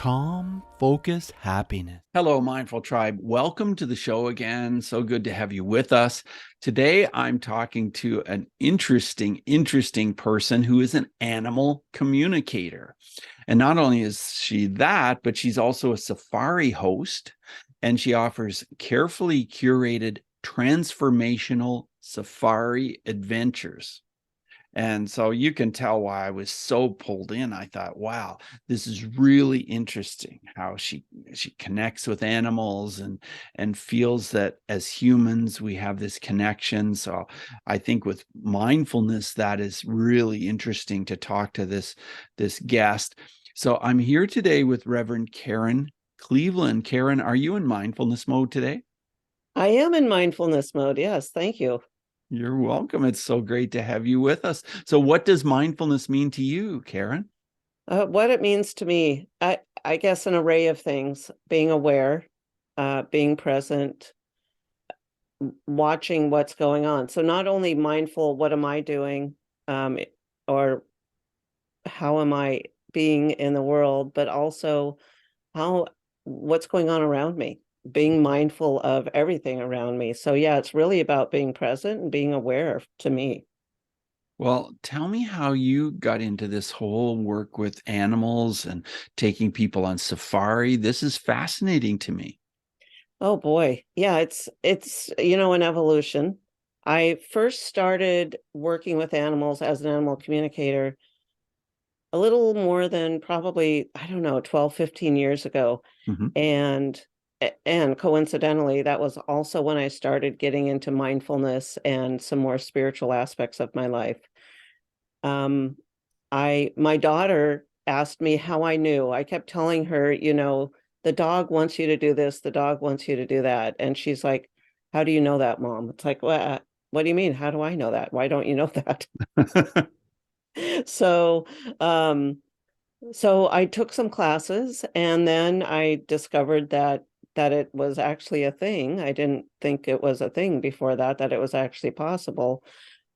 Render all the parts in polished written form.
calm, focus, happiness. Hello, Mindful Tribe. Welcome to the show again. So good to have you with us. Today, I'm talking to an interesting person who is an animal communicator. And not only is she that, but she's also a safari host, and she offers carefully curated transformational safari adventures. And so you can tell why I was so pulled in. I thought, wow, this is really interesting how she connects with animals and feels that as humans we have this connection. So I think with mindfulness, that is really interesting to talk to this guest. So I'm here today with Reverend Karen Cleveland. Karen, are you in mindfulness mode today? I am in mindfulness mode. Yes, thank you. You're welcome. It's so great to have you with us. So what does mindfulness mean to you, Karen? What it means to me, I guess an array of things: being aware, being present, watching what's going on. So not only mindful, what am I doing, or how am I being in the world, but also what's going on around me, being mindful of everything around me. So yeah, it's really about being present and being aware to me. Well, tell me how you got into this whole work with animals and taking people on safari. This is fascinating to me. Oh boy. Yeah, it's an evolution. I first started working with animals as an animal communicator a little more than probably, I don't know, 12, 15 years ago. Mhm. And and coincidentally, that was also when I started getting into mindfulness and some more spiritual aspects of my life. Um, my daughter asked me how I knew. I kept telling her, the dog wants you to do this, the dog wants you to do that. And she's like, how do you know that, Mom? It's like, what do you mean? How do I know that? Why don't you know that? So, um, so I took some classes and then I discovered that it was actually a thing. I didn't think it was a thing before that it was actually possible.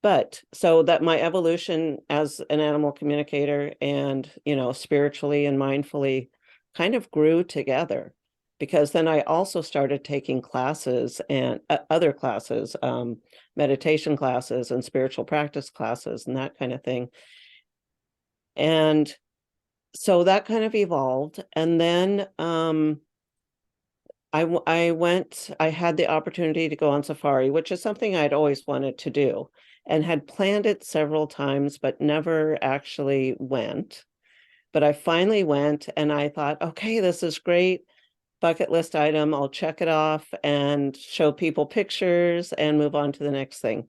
But so that my evolution as an animal communicator and, spiritually and mindfully kind of grew together, because then I also started taking classes and other classes, meditation classes and spiritual practice classes and that kind of thing. And so that kind of evolved. And then I had the opportunity to go on safari, which is something I'd always wanted to do and had planned it several times, but never actually went. But I finally went and I thought, okay, this is great. Bucket list item. I'll check it off and show people pictures and move on to the next thing.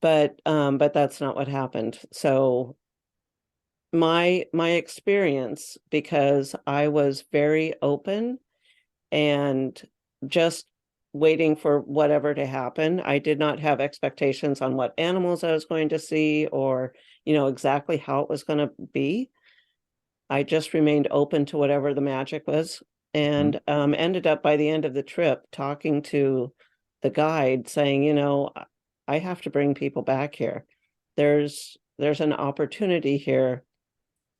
But that's not what happened. So my experience, because I was very open and just waiting for whatever to happen. I did not have expectations on what animals I was going to see or, exactly how it was going to be. I just remained open to whatever the magic was, Mhm. and ended up by the end of the trip talking to the guide saying, I have to bring people back here. There's an opportunity here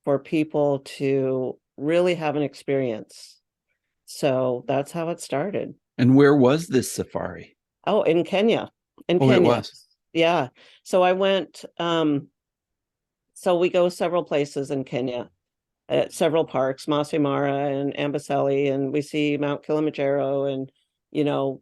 for people to really have an experience. So that's how it started. And where was this safari? Oh, in Kenya. In Oh, it Kenya. was. Yeah. So I went, so we go several places in Kenya, at several parks, Masai Mara and Amboseli, and we see Mount Kilimanjaro and, you know,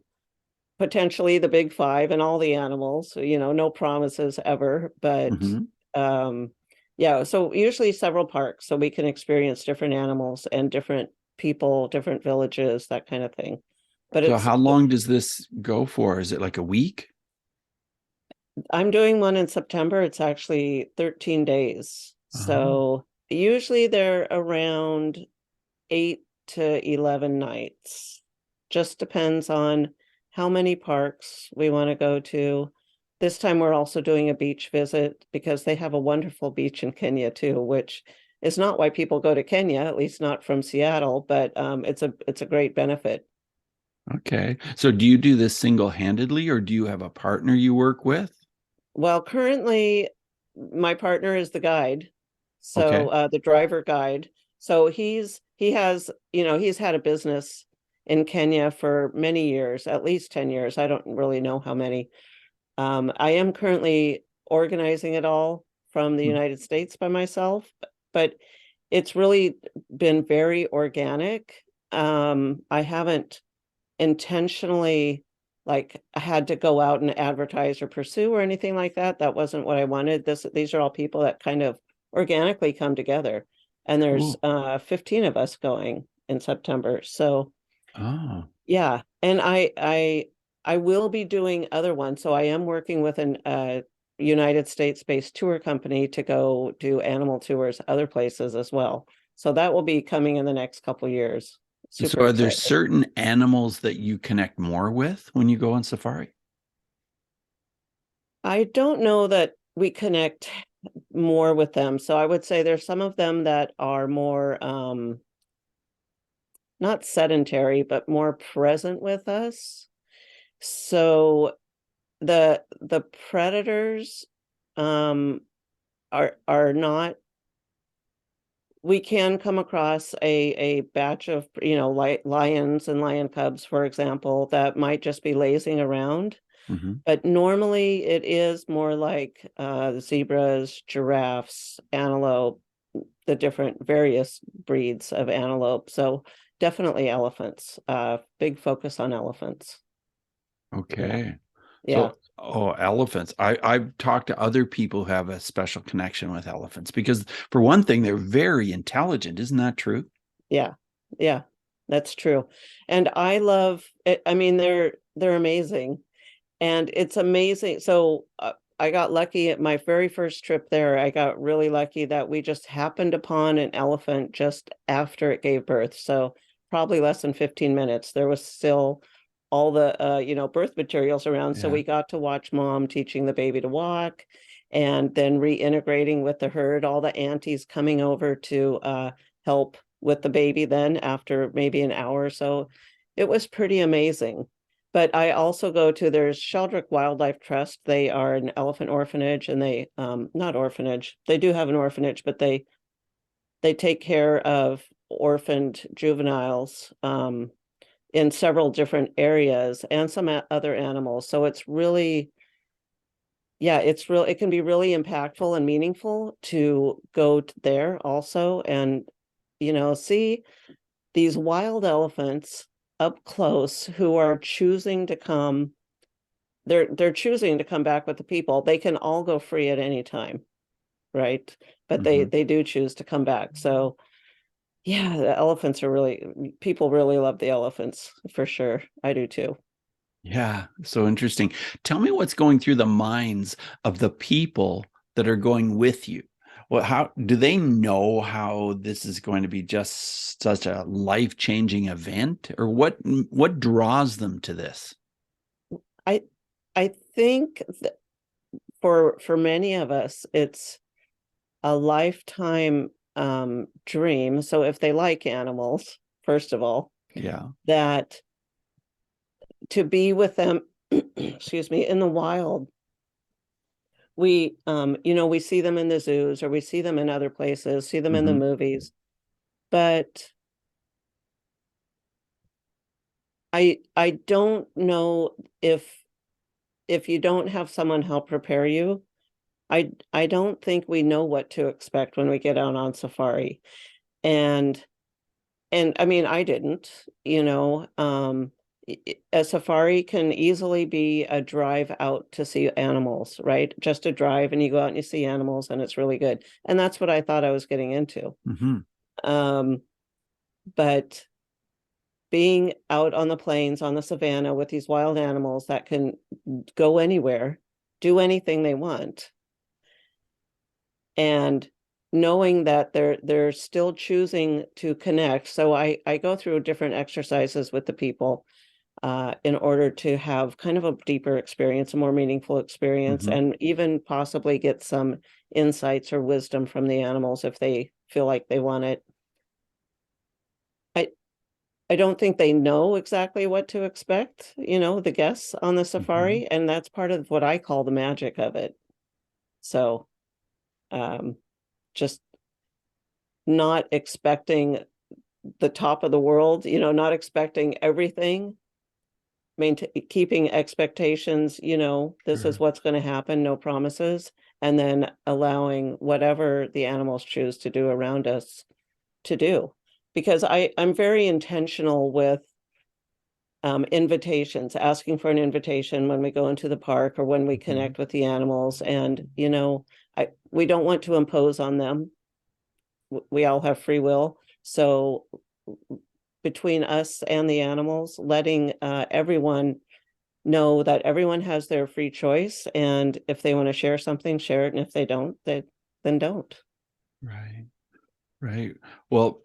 potentially the big five and all the animals, no promises ever, but Mhm. um yeah, so usually several parks so we can experience different animals and different people, different villages, that kind of thing. But So how long does this go for? Is it like a week? I'm doing one in September. It's actually 13 days. Oh. So usually they're around 8 to 11 nights. Just depends on how many parks we want to go to. This time we're also doing a beach visit because they have a wonderful beach in Kenya too, which is not why people go to Kenya, at least not from Seattle, but it's a great benefit. Okay. So do you do this single-handedly or do you have a partner you work with? Well, currently my partner is the guide, so Okay. the driver guide. So he has, he's had a business in Kenya for many years, at least 10 years. I don't really know how many. I am currently organizing it all from the United States by myself, but it's really been very organic. I haven't intentionally like had to go out and advertise or pursue or anything like that. That wasn't what I wanted. These are all people that kind of organically come together. And there's Cool. 15 of us going in September. So Oh, yeah, and I will be doing other ones. So I am working with an United States-based tour company to go do animal tours other places as well. So that will be coming in the next couple years. so Super are there excited. certain animals that you connect more with when you go on safari? I don't know that we connect more with them. So I would say there's some of them that are more not sedentary, but more present with us. So the predators um are not, we can come across a batch of lions and lion cubs, for example, that might just be lazing around. Hmm. But normally it is more like zebras, giraffes, antelope, the different various breeds of antelope. So definitely elephants. Big focus on elephants. Yeah, Okay. yeah, So, oh, elephants. I've talked to other people who have a special connection with elephants because, for one thing, they're very intelligent. Isn't that true? yeah, yeah. That's true. And I love it. I mean, they're amazing. And it's amazing. So I got lucky at my very first trip there. I got really lucky that we just happened upon an elephant just after it gave birth. So probably less than 15 minutes. There was still all the birth materials around. So Yeah. we got to watch mom teaching the baby to walk and then reintegrating with the herd, all the aunties coming over to help with the baby then after maybe an hour or so. It was pretty amazing. But I also go to, there's Sheldrick Wildlife Trust. They are an elephant orphanage, and they not orphanage. They do have an orphanage, but they take care of orphaned juveniles in several different areas and some other animals. So it's really, yeah, it can be really impactful and meaningful to go there also and see these wild elephants up close who are choosing to come. They're choosing to come back with the people. They can all go free at any time, right? But they Hmm. they do choose to come back. So yeah, the elephants are really, people really love the elephants for sure. I do too. Yeah. So interesting. Tell me what's going through the minds of the people that are going with you. Well, how do they know how this is going to be just such a life-changing event, or what draws them to this? I I think that for many of us, it's a lifetime dream. So if they like animals, first of all, Yeah. that to be with them, excuse me, in the wild. We see them in the zoos or we see them in other places, see them in the Hmm. movies, but I don't know if you don't have someone help prepare you. I don't think we know what to expect when we get out on safari. And I mean, I didn't, a safari can easily be a drive out to see animals, right? Just a drive and you go out and you see animals and it's really good. And that's what I thought I was getting into. Hmm. Um, but being out on the plains, on the savannah with these wild animals that can go anywhere, do anything they want, and knowing that they're still choosing to connect. So I go through different exercises with the people in order to have kind of a deeper experience, a more meaningful experience, Hmm. and even possibly get some insights or wisdom from the animals if they feel like they want it. I I don't think they know exactly what to expect, the guests on the Hmm. safari, and that's part of what I call the magic of it. So, um, just not expecting the top of the world, not expecting everything, keeping expectations, this is Sure. what's going to happen, no promises, and then allowing whatever the animals choose to do around us to do. Because I'm very intentional with invitations, asking for an invitation when we go into the park or when we connect with the animals. And, we don't want to impose on them. We all have free will. So between us and the animals, letting everyone know that everyone has their free choice. And if they want to share something, share it. And if they don't, then don't. Right. Right. Well,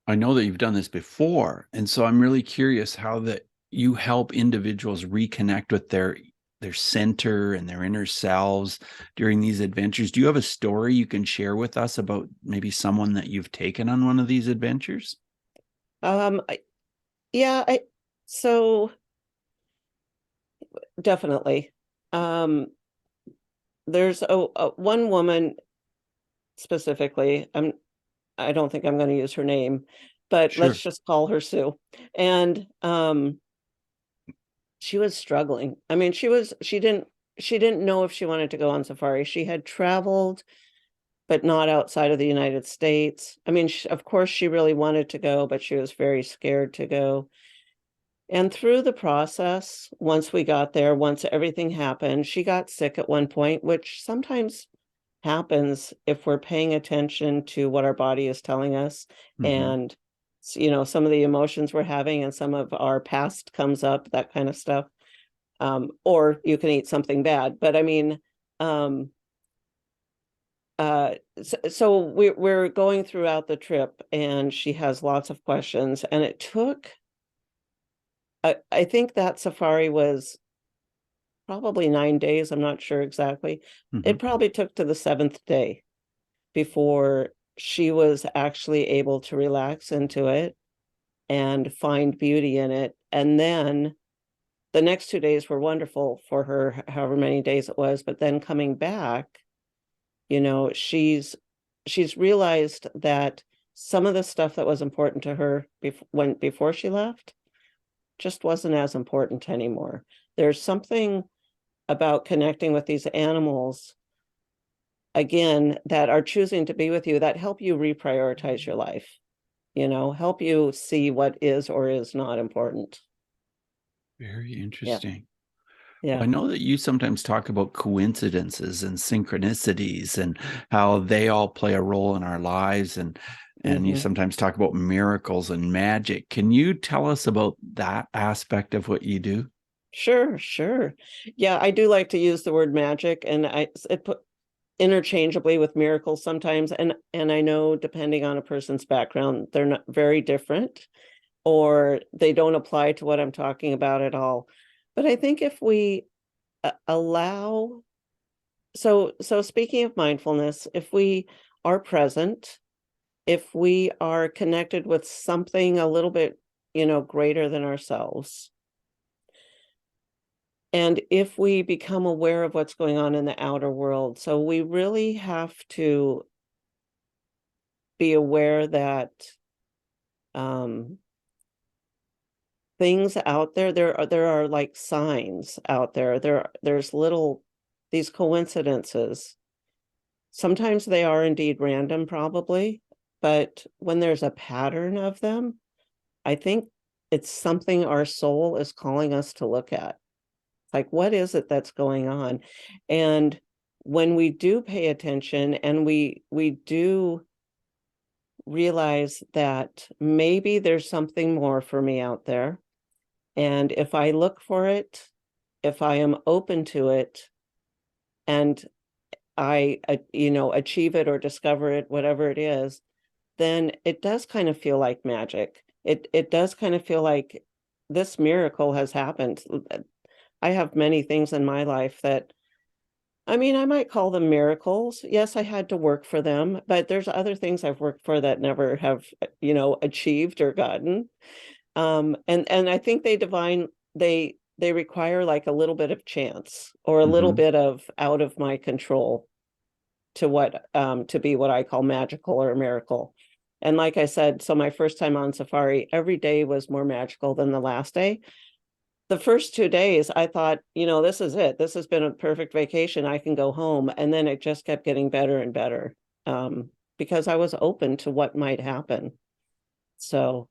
I know that you've done this before, and so I'm really curious how that you help individuals reconnect with their center and their inner selves during these adventures. Do you have a story you can share with us about maybe someone that you've taken on one of these adventures? Um, I, yeah, so definitely. Um, there's one woman specifically. I don't think I'm going to use her name, but let's Sure. just call her Sue. And she was struggling. I mean, she didn't know if she wanted to go on safari. She had traveled, but not outside of the United States. I mean, of course, she really wanted to go, but she was very scared to go. And through the process, once we got there, once everything happened, she got sick at one point, which sometimes happens if we're paying attention to what our body is telling us. Hmm. And, some of the emotions we're having and some of our past comes up, that kind of stuff. Or you can eat something bad. But I mean, um, so we're going throughout the trip and she has lots of questions. And it took, I think that safari was probably 9 days. I'm not sure exactly. Hmm. It probably took to the seventh day before she was actually able to relax into it and find beauty in it. And then the next 2 days were wonderful for her, however many days it was. But then coming back, she's realized that some of the stuff that was important to her before she left just wasn't as important anymore. There's something about connecting with these animals again that are choosing to be with you that help you reprioritize your life, help you see what is or is not important. Very Yeah. interesting. Well, Yeah. I know that you sometimes talk about coincidences and synchronicities and how they all play a role in our lives, and you Hmm. sometimes talk about miracles and magic. Can you tell us about that aspect of what you do? Sure, sure. Yeah, I do like to use the word magic, and it put interchangeably with miracles sometimes. And I know depending on a person's background, they're not very different, or they don't apply to what I'm talking about at all. But I think if we allow, so speaking of mindfulness, if we are present, if we are connected with something a little bit, greater than ourselves, and if we become aware of what's going on in the outer world, so we really have to be aware that um, things out there, there are like signs out there. There's these coincidences. Sometimes they are indeed random, probably, but when there's a pattern of them, I think it's something our soul is calling us to look at. Like, what is it that's going on? And when we do pay attention and we do realize that maybe there's something more for me out there, and if I look for it, if I am open to it, and I achieve it or discover it, whatever it is, then it does kind of feel like magic. It does kind of feel like this miracle has happened. I have many things in my life that, I mean, I might call them miracles. Yes, I had to work for them, but there's other things I've worked for that never have, achieved or gotten. And I think they require like a little bit of chance or a little Hmm. bit of out of my control to be what I call magical or a miracle. And like I said, so my first time on safari, every day was more magical than the last day. The first 2 days, I thought, this is it. This has been a perfect vacation. I can go home. And then it just kept getting better and better, because I was open to what might happen. So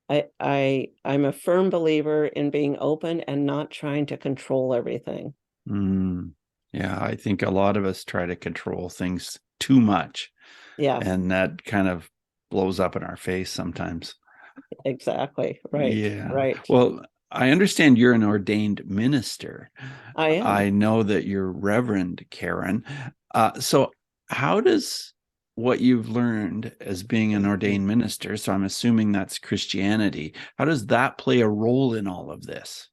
I'm a firm believer in being open and not trying to control everything. Yeah, I think a lot of us try to control things too much. Yeah, And that kind of blows up in our face sometimes. exactly. Right. Yeah. Right. Well, I understand you're an ordained minister. I am. I know that you're Reverend Karen. So how does what you've learned as being an ordained minister, so I'm assuming that's Christianity, how does that play a role in all of this?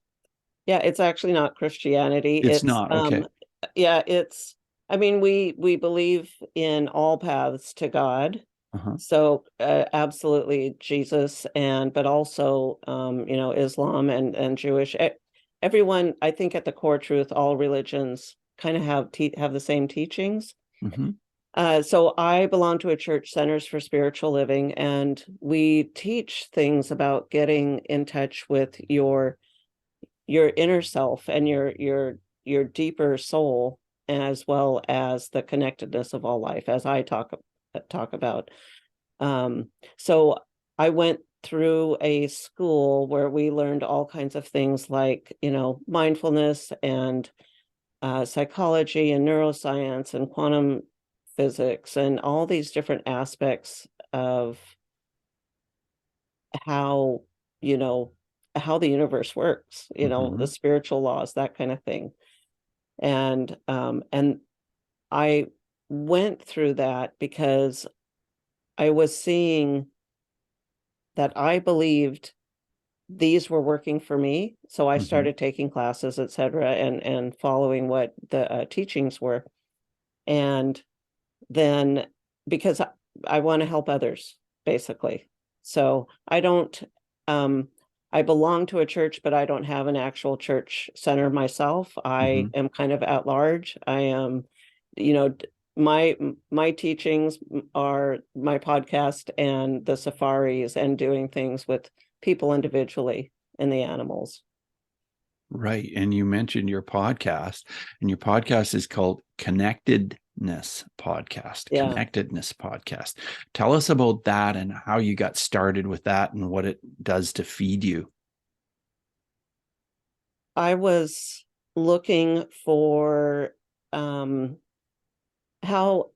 Yeah, it's actually not Christianity. It's not. Okay. Yeah, I mean, we believe in all paths to God. Uh-huh. So absolutely Jesus, but also Islam and Jewish. Everyone, I think at the core truth, all religions kind of have the same teachings. Mm-hmm. So I belong to a church, Centers for Spiritual Living, and we teach things about getting in touch with your inner self and your deeper soul, as well as the connectedness of all life, as I talk about. So I went through a school where we learned all kinds of things like, mindfulness and psychology and neuroscience and quantum physics and all these different aspects of how, you know, how the universe works, Mm-hmm. the spiritual laws, that kind of thing. And I went through that because I was seeing that I believed these were working for me. So I Mm-hmm. started taking classes, et cetera, and following what the teachings were. And then because I want to help others, basically. So um, I belong to a church, but I don't have an actual church center myself. I Mm-hmm. am kind of at large. I am, you know, my teachings are my podcast and the safaris and doing things with people individually and the animals. Right. And you mentioned your podcast, and your podcast is called Yeah. Connectedness Podcast. Tell us about that and how you got started with that and what it does to feed you. I was looking for um how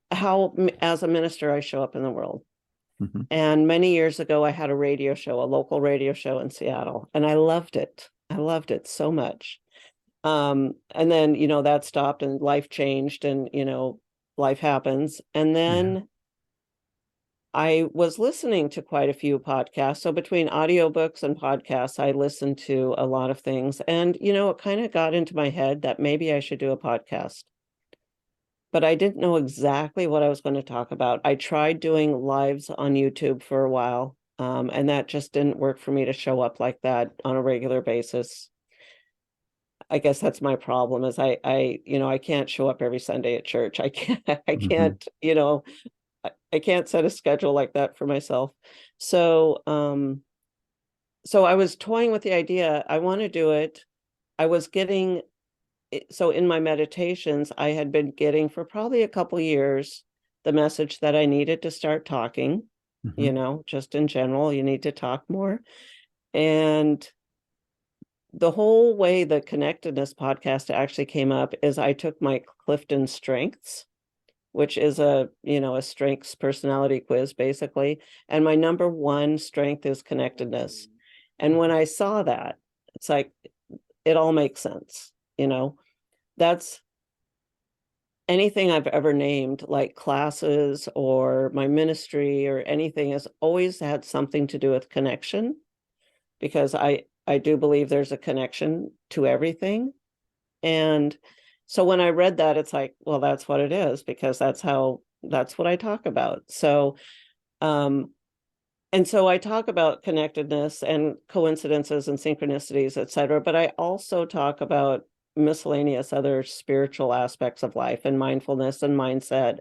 as a minister I show up in the world. Mm-hmm. And many years ago I had a radio show, a local radio show in Seattle, and I loved it. I loved it so much. And then, that stopped and life changed and, life happens. And Yeah. then I was listening to quite a few podcasts. So between audiobooks and podcasts, I listened to a lot of things. And, it kind of got into my head that maybe I should do a podcast. But I didn't know exactly what I was going to talk about. I tried doing lives on YouTube for a while, and that just didn't work for me to show up like that on a regular basis. I guess that's my problem is I can't show up every Sunday at church. I can't, I Mm-hmm. can't, I can't set a schedule like that for myself. So, so I was toying with the idea. I want to do it. I was getting so in my meditations, I had been getting for probably a couple years the message that I needed to start talking, Mm-hmm. just in general, you need to talk more. And the whole way the Connectedness podcast actually came up is I took my Clifton Strengths, which is a strengths personality quiz, basically. And my number one strength is connectedness. And when I saw that, it's like, it all makes sense. That's anything I've ever named, like classes or my ministry or anything, has always had something to do with connection, because I do believe there's a connection to everything. And so when I read that, it's like, well, that's what it is, because that's what I talk about. So and so I talk about connectedness and coincidences and synchronicities, et cetera, but I also talk about miscellaneous other spiritual aspects of life and mindfulness and mindset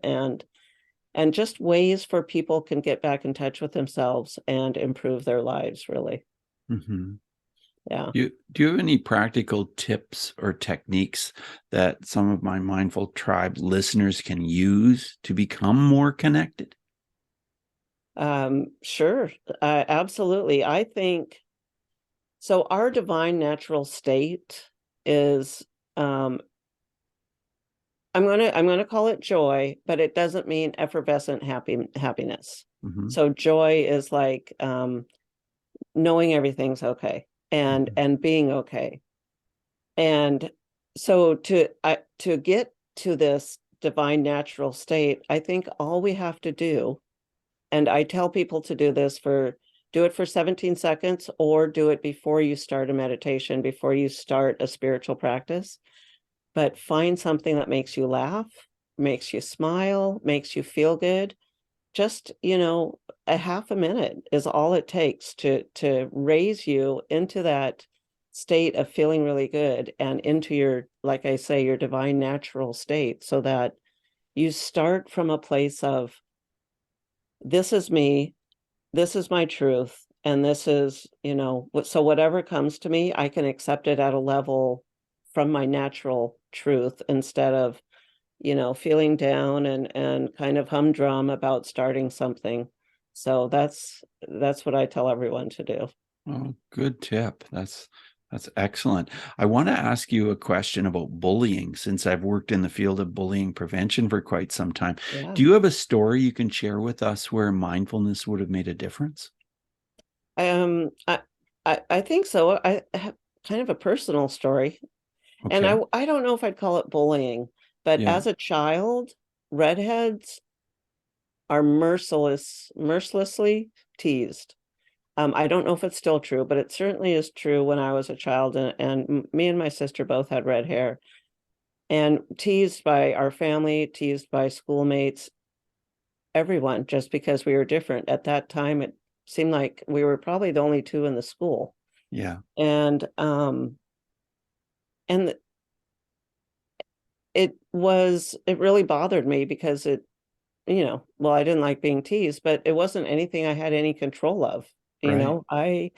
and just ways for people can get back in touch with themselves and improve their lives, really. Mm-hmm. Yeah. Do you have any practical tips or techniques that some of my Mindful Tribe listeners can use to become more connected? Sure. Absolutely. I think so. Our divine natural state is, um, I'm gonna call it joy, but it doesn't mean effervescent happiness. Mm-hmm. So joy is like knowing everything's okay Mm-hmm. and being okay. And so to get to this divine natural state, I think all we have to do, and I tell people to do it for 17 seconds or do it before you start a meditation, before you start a spiritual practice, but find something that makes you laugh, makes you smile, makes you feel good. Just, a half a minute is all it takes to raise you into that state of feeling really good and into your, like I say, your divine natural state, so that you start from a place of, this is me, this is my truth, and this is, so whatever comes to me, I can accept it at a level from my natural truth, instead of, feeling down and kind of humdrum about starting something. So that's what I tell everyone to do. Oh, good tip. That's excellent. I want to ask you a question about bullying, since I've worked in the field of bullying prevention for quite some time. Yeah. Do you have a story you can share with us where mindfulness would have made a difference? Um, I I think so. I have kind of a personal story, and Okay. I don't know if I'd call it bullying, but Yeah. as a child, redheads are mercilessly teased. I don't know if it's still true, but it certainly is true when I was a child, and me and my sister both had red hair, and teased by our family, teased by schoolmates, everyone, just because we were different. At that time, it seemed like we were probably the only two in the school. Yeah. And it really bothered me because well, I didn't like being teased, but it wasn't anything I had any control of. Right. I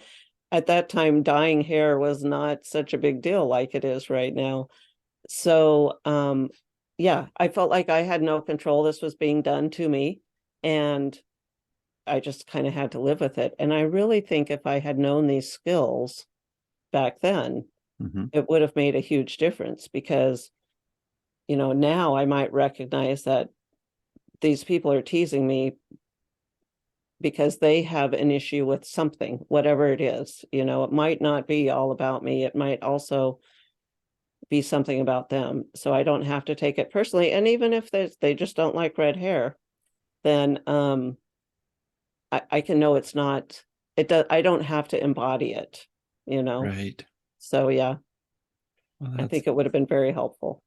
At that time, dyeing hair was not such a big deal like it is right now. So, yeah, I felt like I had no control. This was being done to me, and I just kind of had to live with it. And I really think if I had known these skills back then, Mm-hmm. it would have made a huge difference, because, now I might recognize that these people are teasing me because they have an issue with something, whatever it is. It might not be all about me. It might also be something about them. So I don't have to take it personally. And even if they just don't like red hair, then I can know it's not, it does, I don't have to embody it, you know. Right. So yeah, Well, I think it would have been very helpful.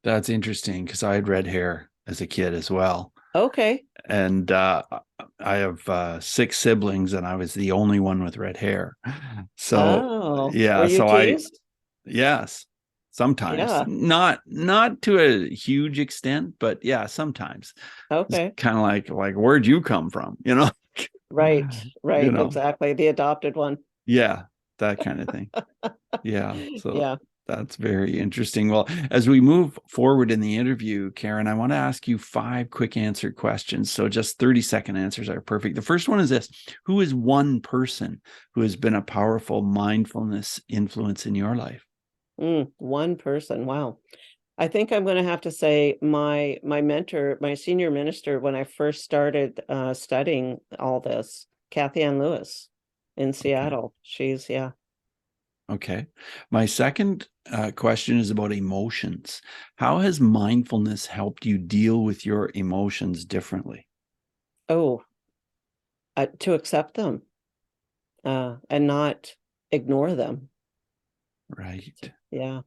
that's interesting because I had red hair as a kid as well. Okay. And I have six siblings, and I was the only one with red hair. So Oh, were yeah, you so I teased? yes, sometimes Yeah. not to a huge extent, but yeah, sometimes it's Okay. kind of like where'd you come from? Right. You Right. know, Exactly. The adopted one. yeah, that kind of thing. Yeah, so Yeah. that's very interesting. Well, as we move forward in the interview, Karen, I want to ask you five quick answer questions. So just 30-second answers are perfect. The first one is this: who is one person who has been a powerful mindfulness influence in your life? One person. Wow. I think I'm going to have to say my mentor, my senior minister, when I first started studying all this, Kathy Ann Lewis in Okay. Seattle. She's, yeah. Okay. My second question is about emotions. How has mindfulness helped you deal with your emotions differently? Oh, to accept them and not ignore them. Right. Yeah.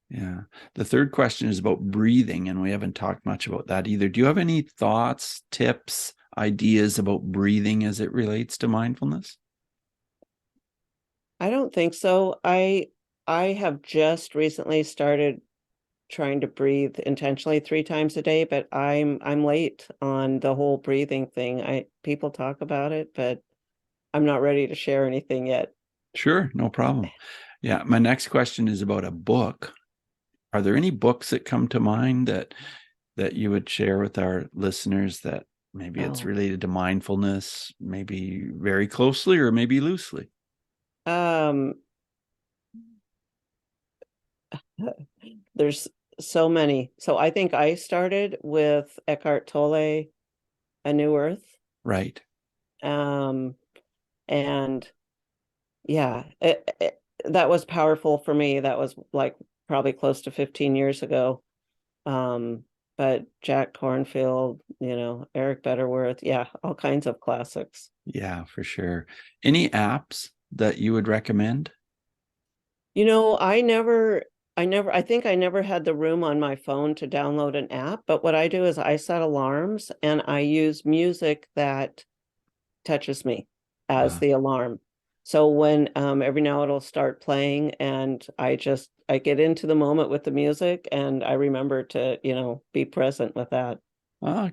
Yeah. The third question is about breathing, and we haven't talked much about that either. Do you have any thoughts, tips, ideas about breathing as it relates to mindfulness? I don't think so. I have just recently started trying to breathe intentionally 3 times a day, but I'm late on the whole breathing thing. People talk about it, but I'm not ready to share anything yet. Sure, no problem. Yeah, my next question is about a book. Are there any books that come to mind that you would share with our listeners that maybe it's Oh, related to mindfulness, maybe very closely or maybe loosely? um, there's so many. So I think I started with Eckhart Tolle, A New Earth. Right. Um, and yeah, that was powerful for me. That was like probably close to 15 years ago. Um, but Jack Cornfield, Eric Betterworth, yeah, all kinds of classics. Yeah, for sure. Any apps that you would recommend? I think I never had the room on my phone to download an app, but what I do is I set alarms and I use music that touches me as Uh, the alarm. So when every now it'll start playing and I get into the moment with the music and I remember to, be present with that.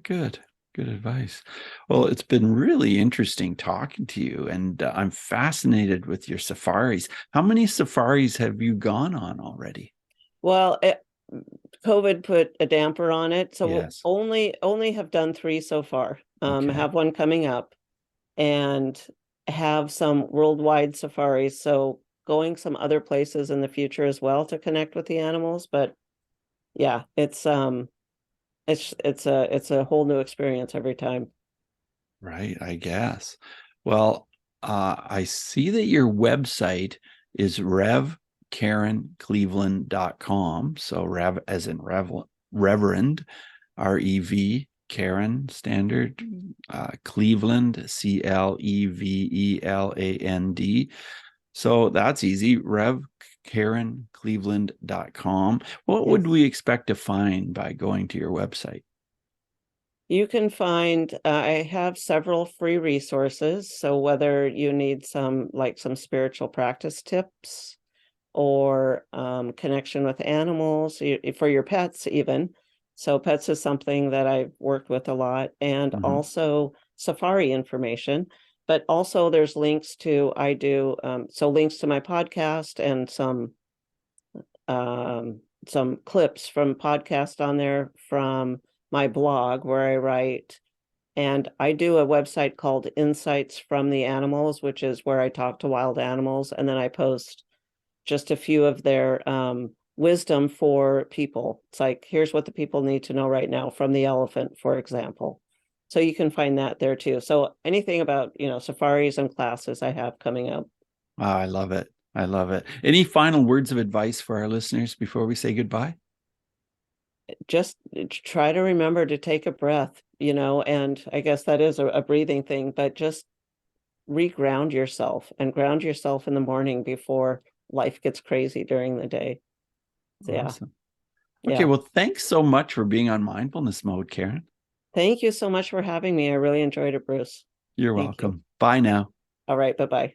good. Good advice. Well, it's been really interesting talking to you, and I'm fascinated with your safaris. How many safaris have you gone on already? Well, COVID put a damper on it, so Yes. only have done 3 so far. Okay. Have one coming up and have some worldwide safaris. So going some other places in the future as well to connect with the animals. But yeah, it's a whole new experience every time. Right, I guess. Well, I see that your website is revkarencleveland.com. So Rev as in Reverend, REV, Karen standard, Cleveland, CLEVELAND. So that's easy, revkarencleveland.com. What would Yes. we expect to find by going to your website? You can find, I have several free resources. So whether you need some spiritual practice tips or connection with animals for your pets even. So pets is something that I've worked with a lot, and Mhm. also safari information. But also there's links to I do so links to my podcast and some clips from podcast on there from my blog where I write. And I do a website called Insights from the Animals, which is where I talk to wild animals, and then I post just a few of their wisdom for people. It's like, here's what the people need to know right now from the elephant, for example. So you can find that there too. So anything about, safaris and classes I have coming up. Oh, I love it. I love it. Any final words of advice for our listeners before we say goodbye? Just try to remember to take a breath, and I guess that is a breathing thing, but just reground yourself and ground yourself in the morning before life gets crazy during the day. So yeah, Awesome. Okay, yeah. well, thanks so much for being on mindfulness mode, Karen. Thank you so much for having me. I really enjoyed it, Bruce. You're Thank you. welcome. Bye now. All right. Bye bye.